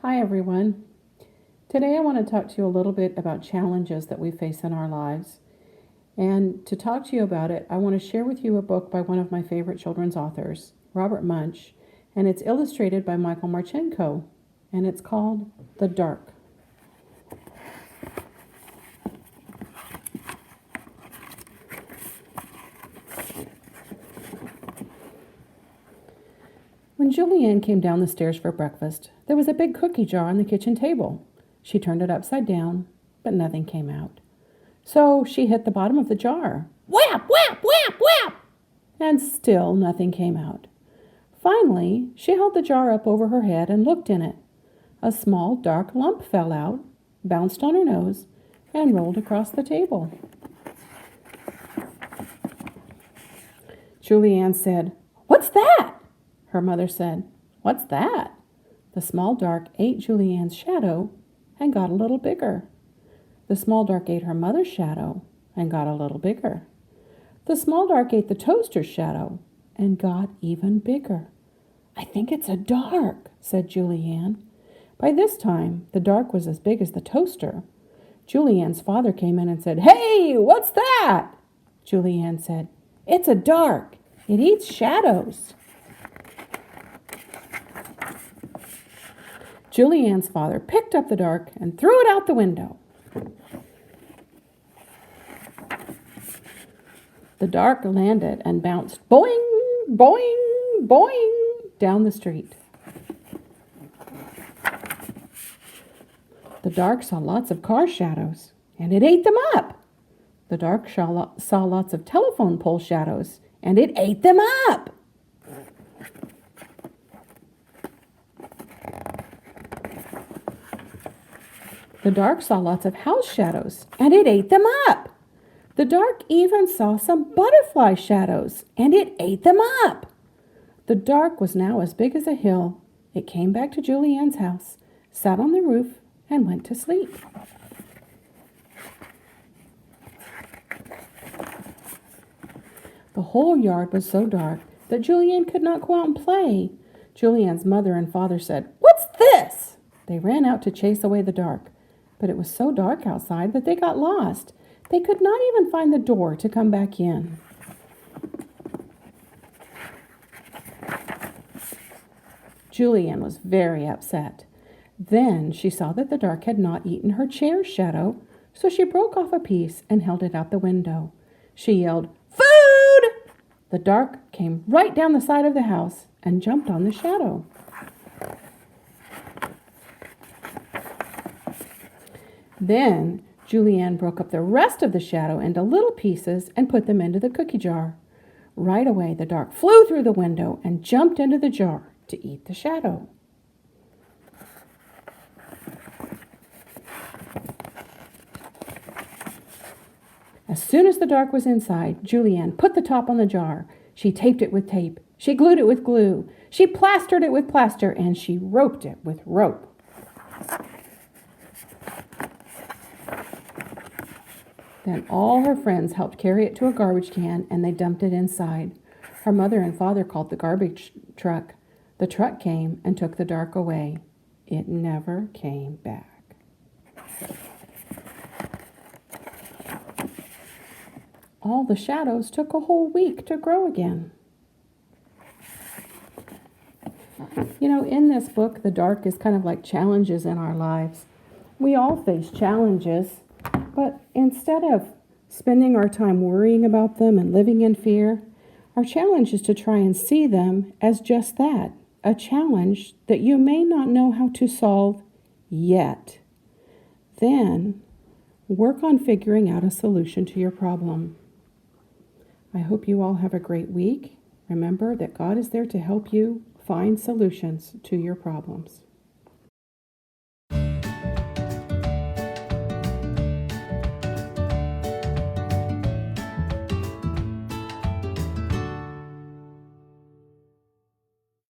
Hi everyone. Today I want to talk to you a little bit about challenges that we face in our lives. And to talk to you about it, I want to share with you a book by one of my favorite children's authors, Robert Munsch, and it's illustrated by Michael Marchenko, and it's called The Dark. When Julianne came down the stairs for breakfast, there was a big cookie jar on the kitchen table. She turned it upside down, but nothing came out. So she hit the bottom of the jar. Whap, whap, whap, whap! And still nothing came out. Finally, she held the jar up over her head and looked in it. A small dark lump fell out, bounced on her nose, and rolled across the table. Julianne said, "What's that?" Her mother said, "What's that?" The small dark ate Julianne's shadow and got a little bigger. The small dark ate her mother's shadow and got a little bigger. The small dark ate the toaster's shadow and got even bigger. "I think it's a dark," said Julianne. By this time, the dark was as big as the toaster. Julianne's father came in and said, "Hey, what's that?" Julianne said, "It's a dark. It eats shadows." Julianne's father picked up the dark and threw it out the window. The dark landed and bounced boing, boing, boing down the street. The dark saw lots of car shadows, and it ate them up. The dark saw lots of telephone pole shadows, and it ate them up. The dark saw lots of house shadows, and it ate them up. The dark even saw some butterfly shadows, and it ate them up. The dark was now as big as a hill. It came back to Julianne's house, sat on the roof, and went to sleep. The whole yard was so dark that Julianne could not go out and play. Julianne's mother and father said, "What's this?" They ran out to chase away the dark, but it was so dark outside that they got lost. They could not even find the door to come back in. Julianne was very upset. Then she saw that the dark had not eaten her chair's shadow, so she broke off a piece and held it out the window. She yelled, "Food!" The dark came right down the side of the house and jumped on the shadow. Then Julianne broke up the rest of the shadow into little pieces and put them into the cookie jar. Right away, the dark flew through the window and jumped into the jar to eat the shadow. As soon as the dark was inside, Julianne put the top on the jar. She taped it with tape. She glued it with glue. She plastered it with plaster, and she roped it with rope. Then all her friends helped carry it to a garbage can, and they dumped it inside. Her mother and father called the garbage truck. The truck came and took the dark away. It never came back. All the shadows took a whole week to grow again. In this book, the dark is kind of like challenges in our lives. We all face challenges, but instead of spending our time worrying about them and living in fear, our challenge is to try and see them as just that, a challenge that you may not know how to solve yet. Then work on figuring out a solution to your problem. I hope you all have a great week. Remember that God is there to help you find solutions to your problems.